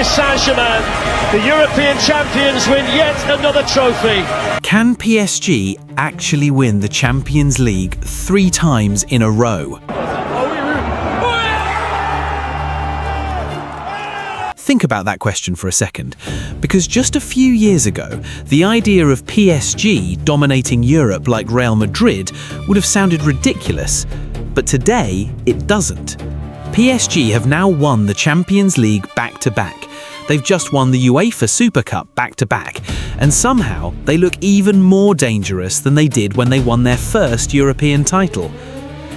Paris Saint-Germain, the European champions, win yet another trophy. Can PSG actually win the Champions League 3 times in a row? Think about that question for a second, because just a few years ago, the idea of PSG dominating Europe like Real Madrid would have sounded ridiculous, but today it doesn't. PSG have now won the Champions League back-to-back. They've just won the UEFA Super Cup back-to-back, and somehow they look even more dangerous than they did when they won their first European title.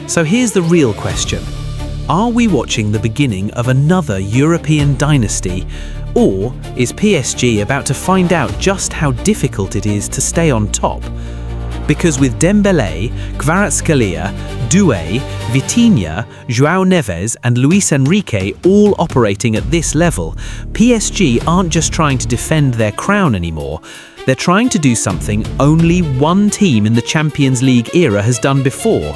So here's the real question. Are we watching the beginning of another European dynasty, or is PSG about to find out just how difficult it is to stay on top? Because with Dembele, Kvaratskhelia, Doué, Vitinha, João Neves and Luis Enrique all operating at this level, PSG aren't just trying to defend their crown anymore. They're trying to do something only one team in the Champions League era has done before.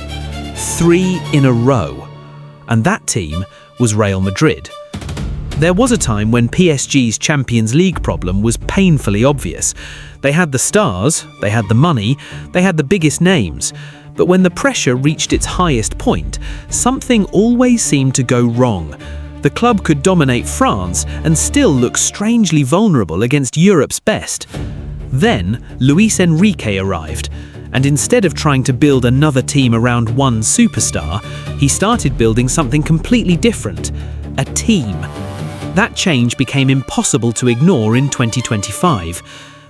3 in a row. And that team was Real Madrid. There was a time when PSG's Champions League problem was painfully obvious. They had the stars, they had the money, they had the biggest names. But when the pressure reached its highest point, something always seemed to go wrong. The club could dominate France and still look strangely vulnerable against Europe's best. Then Luis Enrique arrived. And instead of trying to build another team around one superstar, he started building something completely different, a team. That change became impossible to ignore in 2025.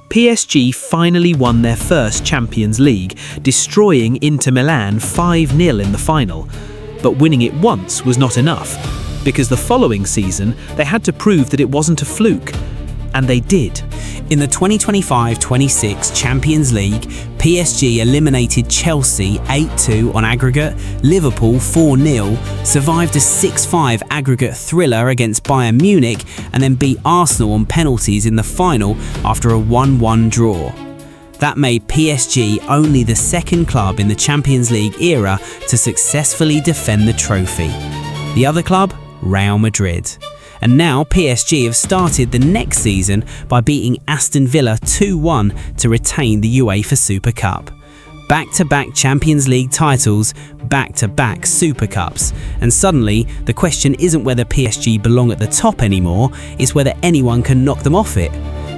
PSG finally won their first Champions League, destroying Inter Milan 5-0 in the final. But winning it once was not enough, because the following season they had to prove that it wasn't a fluke. And they did. In the 2025-26 Champions League, PSG eliminated Chelsea 8-2 on aggregate, Liverpool 4-0, survived a 6-5 aggregate thriller against Bayern Munich, and then beat Arsenal on penalties in the final after a 1-1 draw. That made PSG only the second club in the Champions League era to successfully defend the trophy. The other club? Real Madrid. And now PSG have started the next season by beating Aston Villa 2-1 to retain the UEFA Super Cup. Back-to-back Champions League titles, back-to-back Super Cups. And suddenly, the question isn't whether PSG belong at the top anymore, it's whether anyone can knock them off it.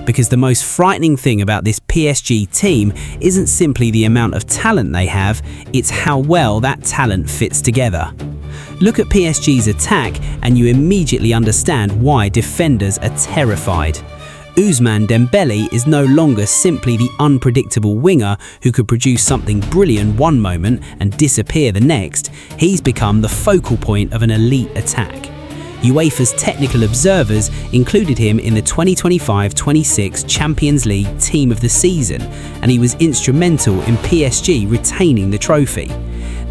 Because the most frightening thing about this PSG team isn't simply the amount of talent they have, it's how well that talent fits together. Look at PSG's attack and you immediately understand why defenders are terrified. Ousmane Dembele is no longer simply the unpredictable winger who could produce something brilliant one moment and disappear the next. He's become the focal point of an elite attack. UEFA's technical observers included him in the 2025-26 Champions League Team of the Season, and he was instrumental in PSG retaining the trophy.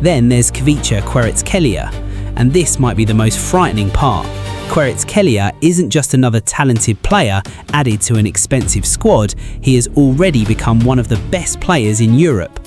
Then there's Kvaratskhelia, and this might be the most frightening part. Kvaratskhelia isn't just another talented player added to an expensive squad, he has already become one of the best players in Europe.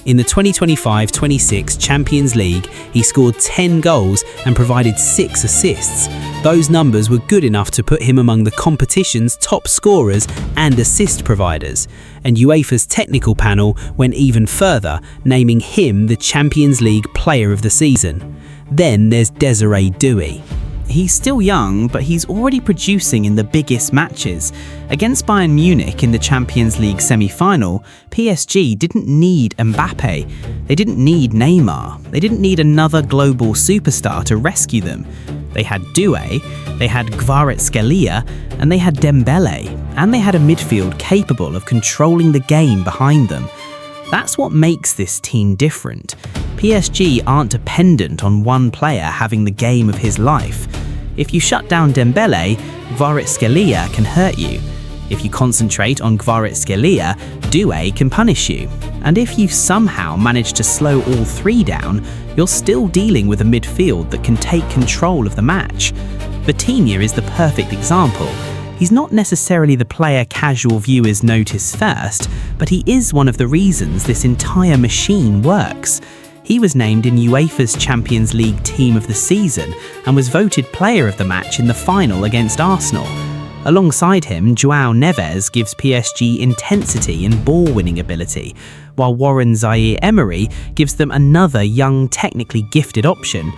In the 2025-26 Champions League, he scored 10 goals and provided 6 assists. Those numbers were good enough to put him among the competition's top scorers and assist providers. And UEFA's technical panel went even further, naming him the Champions League Player of the Season. Then there's Désiré Doué. He's still young, but he's already producing in the biggest matches. Against Bayern Munich in the Champions League semi-final, PSG didn't need Mbappe. They didn't need Neymar. They didn't need another global superstar to rescue them. They had Doué, they had Kvaratskhelia, and they had Dembele. And they had a midfield capable of controlling the game behind them. That's what makes this team different. PSG aren't dependent on one player having the game of his life. If you shut down Dembele, Kvaratskhelia can hurt you. If you concentrate on Kvaratskhelia, Doué can punish you. And if you somehow manage to slow all three down, you're still dealing with a midfield that can take control of the match. Vitinha is the perfect example. He's not necessarily the player casual viewers notice first, but he is one of the reasons this entire machine works. He was named in UEFA's Champions League Team of the Season and was voted Player of the Match in the final against Arsenal. Alongside him, João Neves gives PSG intensity and ball-winning ability, while Warren Zaïre-Emery gives them another young, technically gifted option.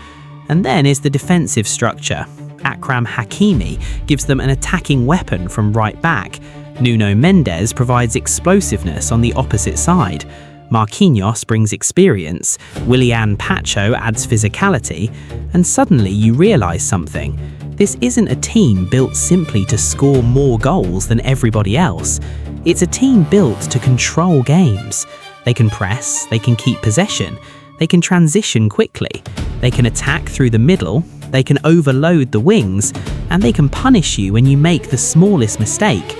And then is the defensive structure. Akram Hakimi gives them an attacking weapon from right back. Nuno Mendes provides explosiveness on the opposite side. Marquinhos brings experience, Willian Pacho adds physicality, and suddenly you realise something. This isn't a team built simply to score more goals than everybody else. It's a team built to control games. They can press, they can keep possession, they can transition quickly, they can attack through the middle, they can overload the wings, and they can punish you when you make the smallest mistake.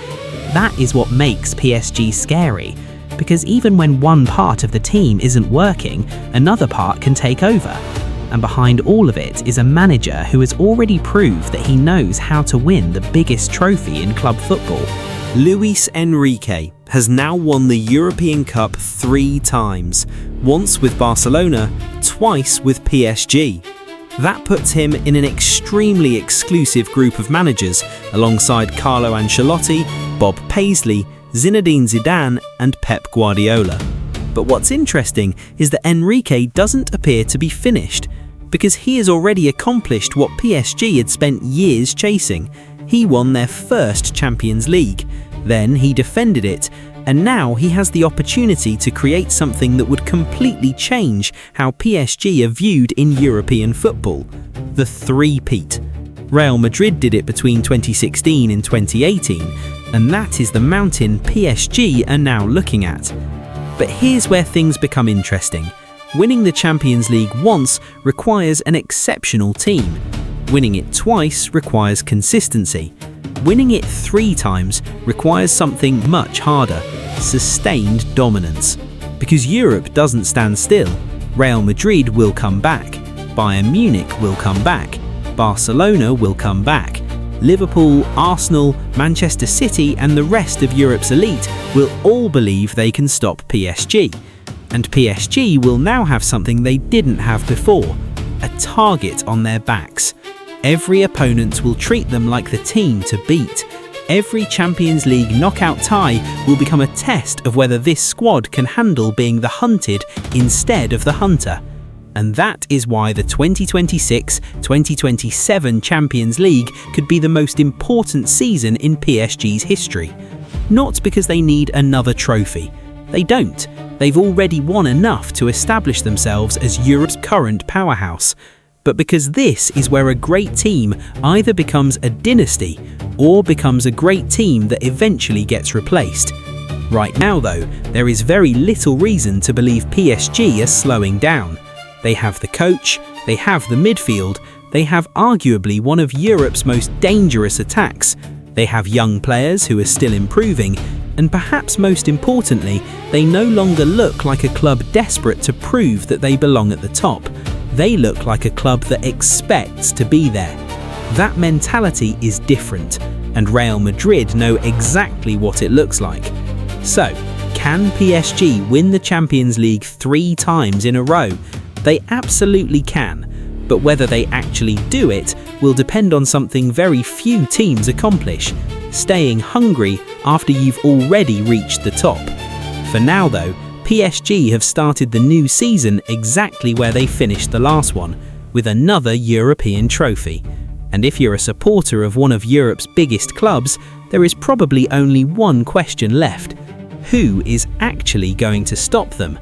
That is what makes PSG scary. Because even when one part of the team isn't working, another part can take over. And behind all of it is a manager who has already proved that he knows how to win the biggest trophy in club football. Luis Enrique has now won the European Cup 3 times, once with Barcelona, twice with PSG. That puts him in an extremely exclusive group of managers alongside Carlo Ancelotti, Bob Paisley, Zinedine Zidane and Pep Guardiola. But what's interesting is that Enrique doesn't appear to be finished, because he has already accomplished what PSG had spent years chasing. He won their first Champions League, then he defended it, and now he has the opportunity to create something that would completely change how PSG are viewed in European football: the three-peat. Real Madrid did it between 2016 and 2018, and that is the mountain PSG are now looking at. But here's where things become interesting. Winning the Champions League once requires an exceptional team. Winning it twice requires consistency. Winning it 3 times requires something much harder: sustained dominance. Because Europe doesn't stand still. Real Madrid will come back. Bayern Munich will come back. Barcelona will come back. Liverpool, Arsenal, Manchester City and the rest of Europe's elite will all believe they can stop PSG. And PSG will now have something they didn't have before: a target on their backs. Every opponent will treat them like the team to beat. Every Champions League knockout tie will become a test of whether this squad can handle being the hunted instead of the hunter. And that is why the 2026-2027 Champions League could be the most important season in PSG's history. Not because they need another trophy. They don't. They've already won enough to establish themselves as Europe's current powerhouse. But because this is where a great team either becomes a dynasty or becomes a great team that eventually gets replaced. Right now though, there is very little reason to believe PSG are slowing down. They have the coach, they have the midfield, they have arguably one of Europe's most dangerous attacks, they have young players who are still improving, and perhaps most importantly, they no longer look like a club desperate to prove that they belong at the top. They look like a club that expects to be there. That mentality is different, and Real Madrid know exactly what it looks like. So, can PSG win the Champions League 3 times in a row? They absolutely can, but whether they actually do it will depend on something very few teams accomplish: staying hungry after you've already reached the top. For now though, PSG have started the new season exactly where they finished the last one, with another European trophy. And if you're a supporter of one of Europe's biggest clubs, there is probably only one question left: who is actually going to stop them?